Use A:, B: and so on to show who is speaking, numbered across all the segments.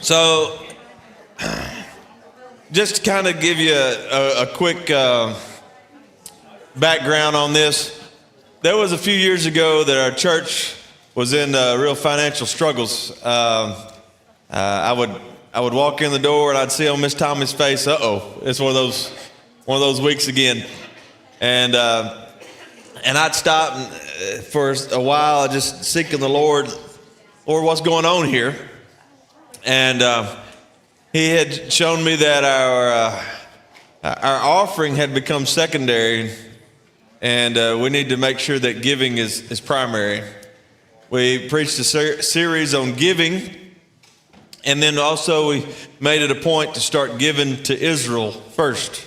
A: So, just to kind of give you a quick background on this, there was a few years ago that our church was in real financial struggles. I would walk in the door and I'd see on Miss Tommy's face, it's one of those weeks again, and I'd stop for a while just seeking the Lord, what's going on here? And he had shown me that our offering had become secondary, and we need to make sure that giving is primary. We preached a series on giving, and then also we made it a point to start giving to Israel first.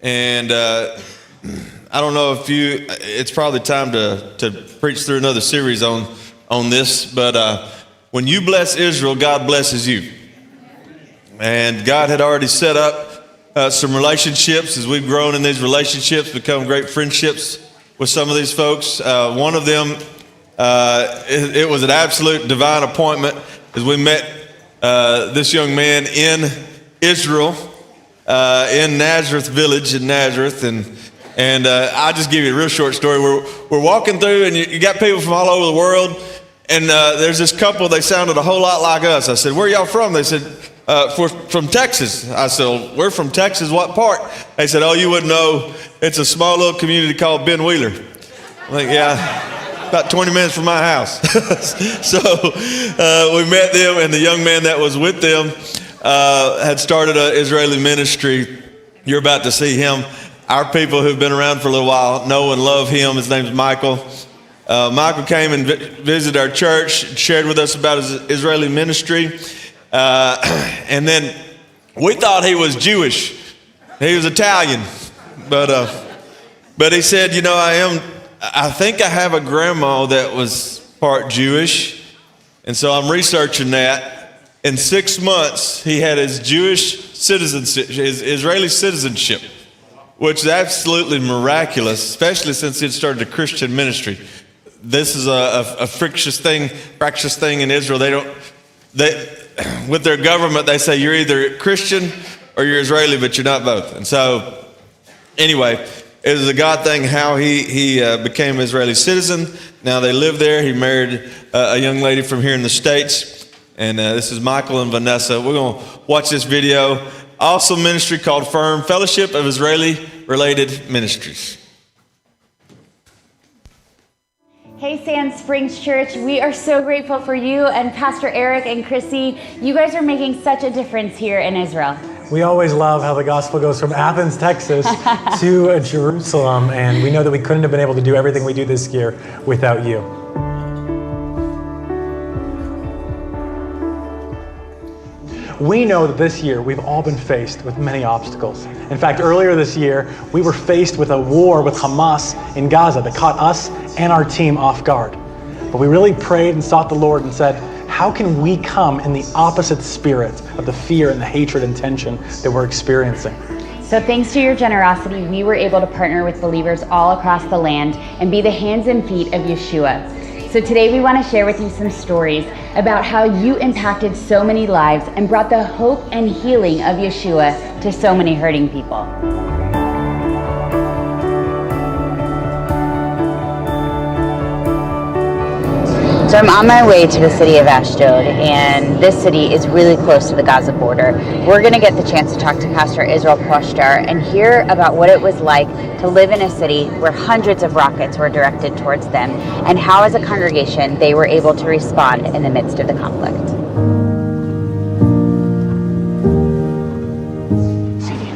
A: And I don't know if it's probably time to preach through another series on this, but when you bless Israel, God blesses you. And God had already set up some relationships. As we've grown in these relationships, become great friendships with some of these folks. One of them, it was an absolute divine appointment as we met this young man in Israel, in Nazareth village in Nazareth. And I'll just give you a real short story. We're walking through, and you got people from all over the world. And there's this couple, they sounded a whole lot like us. I said, "Where are y'all from?" They said, from Texas. I said, "Well, we're from Texas, what part?" They said, "Oh, you wouldn't know. It's a small little community called Ben Wheeler." I'm like, "Yeah, about 20 minutes from my house." So we met them, and the young man that was with them had started an Israeli ministry. You're about to see him. Our people who've been around for a little while know and love him. His name's Michael. Michael came and visited our church, shared with us about his Israeli ministry, and then we thought he was Jewish. He was Italian, but he said, I think I have a grandma that was part Jewish, and so I'm researching that. In 6 months, he had his Jewish citizenship, his Israeli citizenship, which is absolutely miraculous, especially since he had started a Christian ministry. This is a fractious thing in Israel. With their government, they say you're either Christian or you're Israeli, but you're not both. And so, anyway, it was a God thing how he became an Israeli citizen. Now they live there. He married a young lady from here in the States. And this is Michael and Vanessa. We're going to watch this video. Awesome ministry called Firm, Fellowship of Israeli-Related Ministries.
B: Hey Sand Springs Church, we are so grateful for you and Pastor Erick and Chrissy. You guys are making such a difference here in Israel.
C: We always love how the gospel goes from Athens, Texas to Jerusalem, and we know that we couldn't have been able to do everything we do this year without you. We know that this year we've all been faced with many obstacles. In fact, earlier this year, we were faced with a war with Hamas in Gaza that caught us and our team off guard. But we really prayed and sought the Lord and said, how can we come in the opposite spirit of the fear and the hatred and tension that we're experiencing?
B: So thanks to your generosity, we were able to partner with believers all across the land and be the hands and feet of Yeshua. So today we want to share with you some stories about how you impacted so many lives and brought the hope and healing of Yeshua to so many hurting people. So I'm on my way to the city of Ashdod, and this city is really close to the Gaza border. We're going to get the chance to talk to Pastor Israel Poshtar and hear about what it was like to live in a city where hundreds of rockets were directed towards them, and how as a congregation they were able to respond in the midst of the conflict.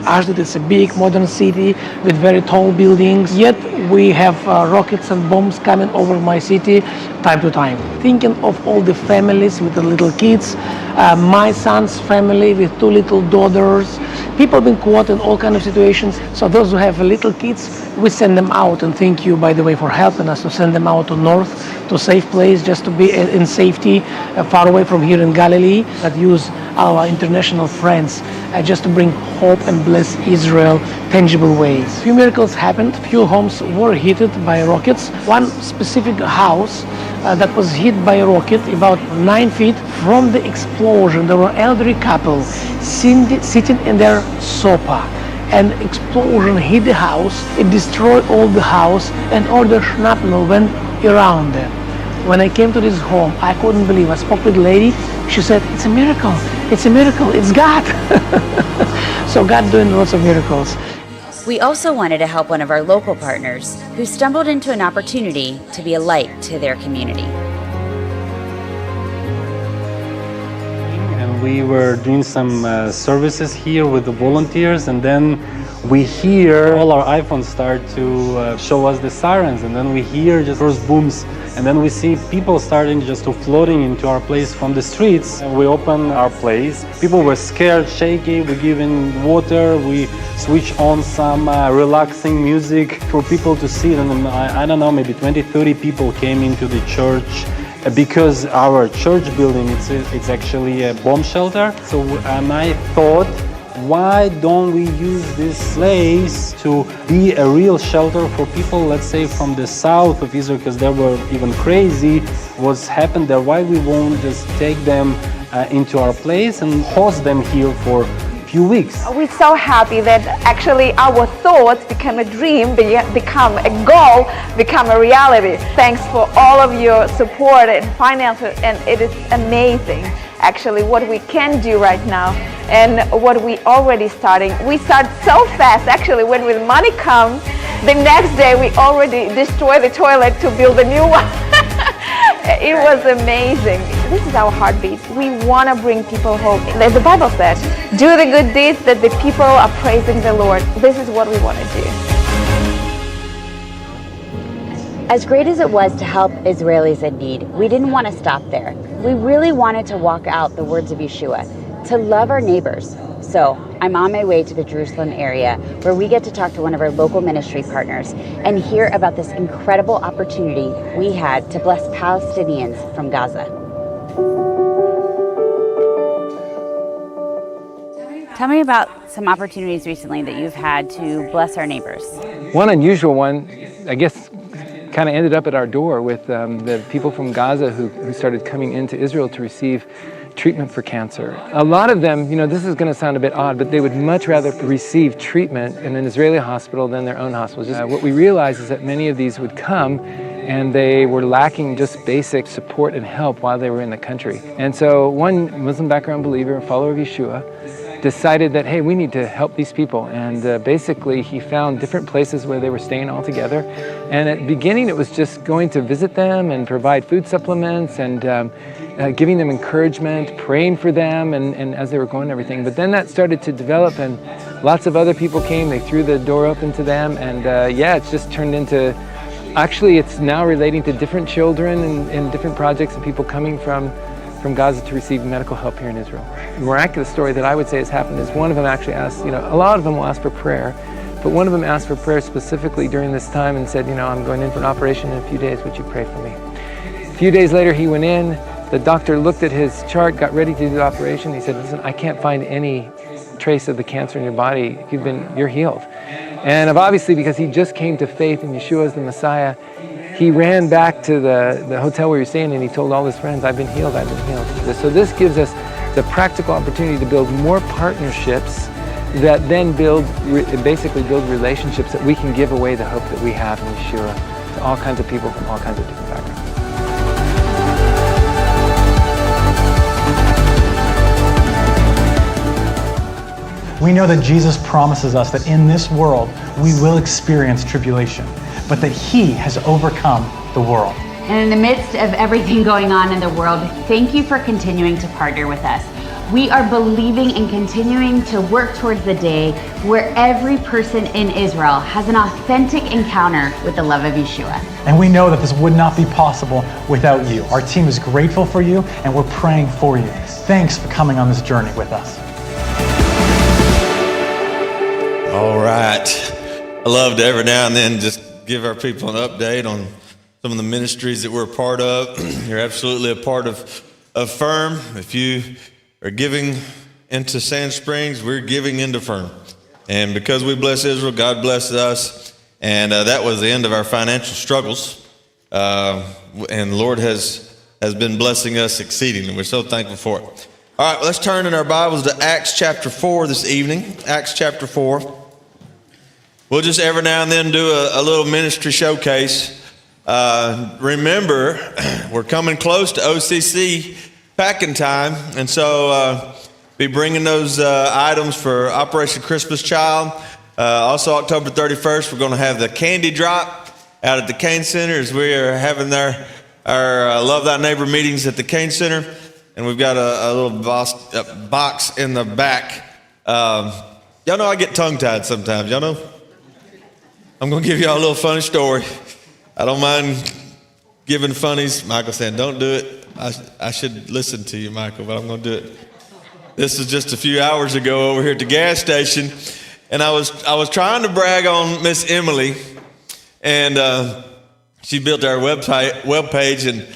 D: Ashdod is a big modern city with very tall buildings, yet we have rockets and bombs coming over my city time to time. Thinking of all the families with the little kids, my son's family with 2 little daughters, people being caught in all kinds of situations. So those who have little kids, we send them out, and thank you, by the way, for helping us to send them out to north, to a safe place, just to be in safety, far away from here in Galilee, that use our international friends, just to bring hope and bless Israel tangible ways. Few miracles happened. Few homes were hit by rockets. One specific house that was hit by a rocket about 9 feet from the explosion. There were an elderly couple sitting in their sofa. An explosion hit the house. It destroyed all the house, and all the shrapnel went around them. When I came to this home, I couldn't believe. I spoke with the lady. She said, "It's a miracle. It's a miracle. It's God." So God doing lots of miracles.
B: We also wanted to help one of our local partners who stumbled into an opportunity to be a light to their community.
E: And we were doing some services here with the volunteers, and then we hear all our iPhones start to show us the sirens, and then we hear just first booms, and then we see people starting just to floating into our place from the streets. And we open our place. People were scared, shaky. We give in water. We switch on some relaxing music for people to see. And I don't know, maybe 20, 30 people came into the church because our church building, it's actually a bomb shelter. So I thought, why don't we use this place to be a real shelter for people, let's say from the south of Israel, because they were even crazy what's happened there. Why we won't just take them into our place and host them here for a few weeks?
F: We're so happy that actually our thoughts become a dream, become a goal, become a reality. Thanks for all of your support and finances, and it is amazing actually what we can do right now and what we already starting. We start so fast actually. When the money comes, the next day we already destroy the toilet to build a new one. It was amazing. This is our heartbeat. We want to bring people hope. Like the Bible said, do the good deeds that the people are praising the Lord. This is what we want to do.
B: As great as it was to help Israelis in need, we didn't want to stop there. We really wanted to walk out the words of Yeshua, to love our neighbors. So I'm on my way to the Jerusalem area where we get to talk to one of our local ministry partners and hear about this incredible opportunity we had to bless Palestinians from Gaza. Tell me about some opportunities recently that you've had to bless our neighbors.
G: One unusual one, I guess, kind of ended up at our door with the people from Gaza who started coming into Israel to receive treatment for cancer. A lot of them, this is going to sound a bit odd, but they would much rather receive treatment in an Israeli hospital than their own hospital. What we realized is that many of these would come and they were lacking just basic support and help while they were in the country. And so one Muslim background believer, a follower of Yeshua, decided that, hey, we need to help these people. And basically he found different places where they were staying all together. And at the beginning it was just going to visit them and provide food supplements and giving them encouragement, praying for them and as they were going and everything. But then that started to develop and lots of other people came. They threw the door open to them and it's just turned into, actually it's now relating to different children and different projects and people coming from Gaza to receive medical help here in Israel. The miraculous story that I would say has happened is one of them actually asked, a lot of them will ask for prayer, but one of them asked for prayer specifically during this time and said, I'm going in for an operation in a few days, would you pray for me? A few days later he went in, the doctor looked at his chart, got ready to do the operation. He said, listen, I can't find any trace of the cancer in your body. You're healed. And obviously because he just came to faith in Yeshua as the Messiah, he ran back to the hotel where he was staying and he told all his friends, I've been healed, I've been healed. So this gives us the practical opportunity to build more partnerships that then basically build relationships that we can give away the hope that we have in Yeshua to all kinds of people from all kinds of different backgrounds.
C: We know that Jesus promises us that in this world we will experience tribulation, but that He has overcome the world.
B: And in the midst of everything going on in the world, thank you for continuing to partner with us. We are believing and continuing to work towards the day where every person in Israel has an authentic encounter with the love of Yeshua.
C: And we know that this would not be possible without you. Our team is grateful for you and we're praying for you. Thanks for coming on this journey with us.
A: All right. I love to every now and then just give our people an update on some of the ministries that we're a part of. You're absolutely a part of Firm. If you are giving into Sand Springs, we're giving into Fern. And because we bless Israel, God blesses us. And that was the end of our financial struggles. And the Lord has been blessing us exceedingly. We're so thankful for it. All right, let's turn in our Bibles to Acts chapter 4 this evening. Acts chapter 4. We'll just every now and then do a little ministry showcase. Remember, we're coming close to OCC packing time, and so be bringing those items for Operation Christmas Child. Also, October 31st, we're going to have the candy drop out at the Kane Center as we are having our Love Thy Neighbor meetings at the Kane Center, and we've got a little box in the back. Y'all know I get tongue-tied sometimes. Y'all know? I'm going to give y'all a little funny story. I don't mind giving funnies. Michael saying, don't do it. I should listen to you, Michael, but I'm going to do it. This is just a few hours ago over here at the gas station, and I was trying to brag on Miss Emily, and she built our web page, and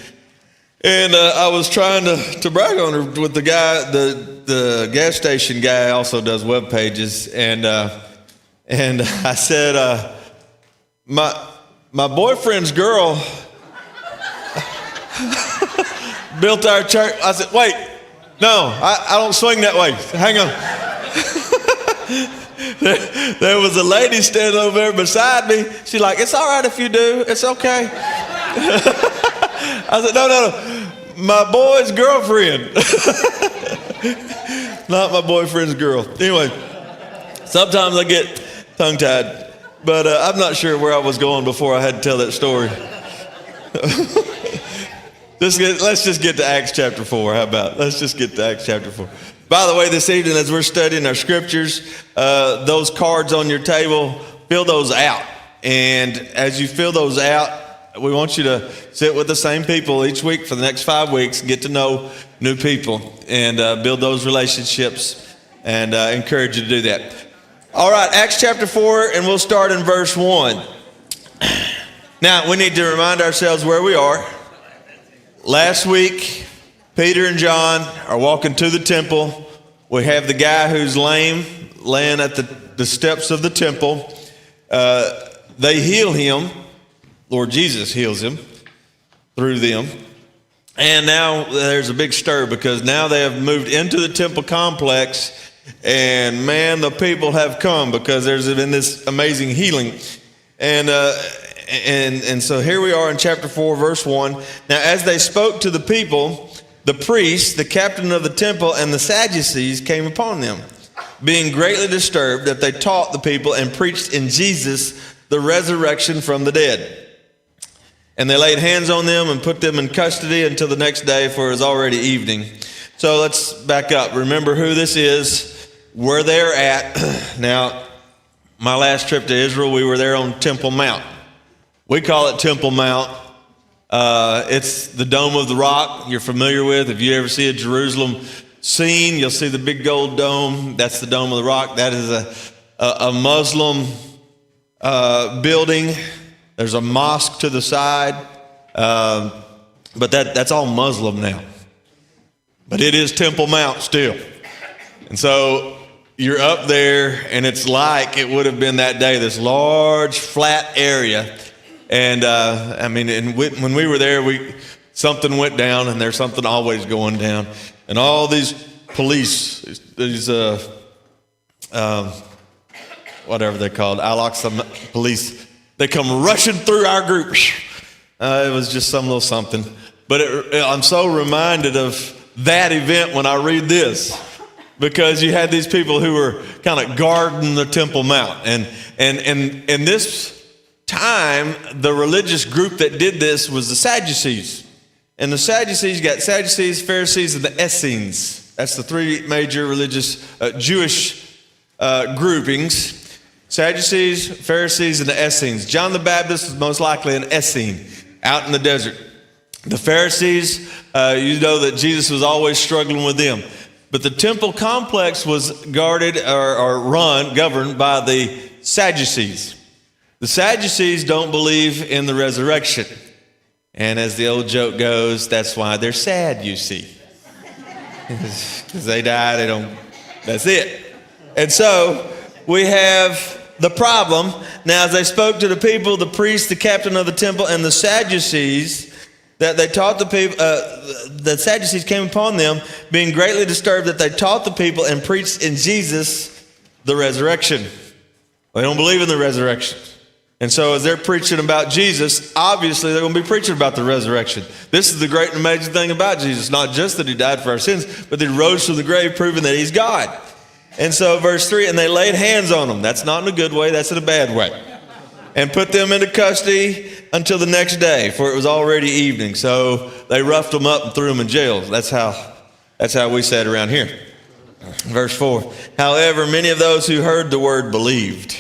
A: I was trying to brag on her with the guy, the gas station guy also does web pages, and I said, my boyfriend's girl built our church. I said, wait, no, I don't swing that way. Hang on. There was a lady standing over there beside me. She's like, it's all right if you do. It's okay. I said, no. My boy's girlfriend. Not my boyfriend's girl. Anyway, sometimes I get tongue-tied. But I'm not sure where I was going before I had to tell that story. Let's just get to Acts chapter 4. How about? Let's just get to Acts chapter 4. By the way, this evening as we're studying our scriptures, those cards on your table, fill those out. And as you fill those out, we want you to sit with the same people each week for the next 5 weeks, get to know new people, and build those relationships, and encourage you to do that. All right, Acts chapter 4, and we'll start in verse 1. Now, we need to remind ourselves where we are. Last week, Peter and John are walking to the temple. We have the guy who's lame laying at the steps of the temple. They heal him. Lord Jesus heals him through them. And now there's a big stir because now they have moved into the temple complex. And man, the people have come because there's been this amazing healing. And so here we are in chapter 4, verse 1. Now, as they spoke to the people, the priests, the captain of the temple, and the Sadducees came upon them, being greatly disturbed that they taught the people and preached in Jesus the resurrection from the dead. And they laid hands on them and put them in custody until the next day, for it was already evening. So let's back up. Remember who this is, where they're at. Now, my last trip to Israel, we were there on Temple Mount. We call it Temple Mount. It's the Dome of the Rock you're familiar with. If you ever see a Jerusalem scene, you'll see the big gold dome. That's the Dome of the Rock. That is a Muslim building. There's a mosque to the side. But that's all Muslim now. But it is Temple Mount still. And so you're up there, and it's like it would have been that day, this large, flat area. And when we were there, something went down, and there's something always going down. And all these police, these whatever they're called, Al-Aqsa police, they come rushing through our group. It was just some little something. But I'm so reminded of that event when I read this, because you had these people who were kind of guarding the Temple Mount. And this time, the religious group that did this was the Sadducees. And the Sadducees, you got Sadducees, Pharisees, and the Essenes. That's the three major religious Jewish groupings. Sadducees, Pharisees, and the Essenes. John the Baptist was most likely an Essene out in the desert. The Pharisees, you know that Jesus was always struggling with them. But the temple complex was guarded or governed by the Sadducees. The Sadducees don't believe in the resurrection. And as the old joke goes, that's why they're sad, you see. because they die, they don't, that's it. And so we have the problem. Now, as they spoke to the people, the priests, the captain of the temple, and the Sadducees, that they taught the people, the Sadducees came upon them, being greatly disturbed that they taught the people and preached in Jesus the resurrection. They don't believe in the resurrection. And so as they're preaching about Jesus, obviously they're going to be preaching about the resurrection. This is the great and amazing thing about Jesus, not just that he died for our sins, but that he rose from the grave, proving that he's God. And so verse 3, and they laid hands on them. That's not in a good way, that's in a bad way. And put them into custody until the next day, for it was already evening. So they roughed them up and threw them in jail. That's how we say it around here. Verse 4, however, many of those who heard the word believed.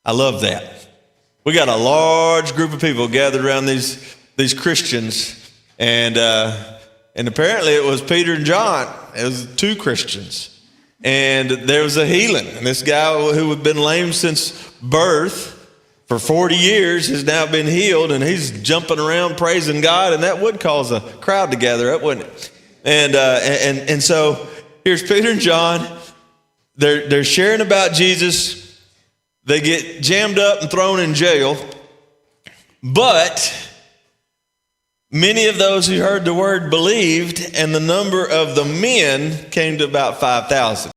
A: I love that. We got a large group of people gathered around these Christians, and apparently it was Peter and John. It was two Christians. And there was a healing. And this guy who had been lame since birth for 40 years has now been healed, and he's jumping around praising God, and that would cause a crowd to gather up, wouldn't it? And so here's Peter and John. They're sharing about Jesus. They get jammed up and thrown in jail. But many of those who heard the word believed, and the number of the men came to about 5,000.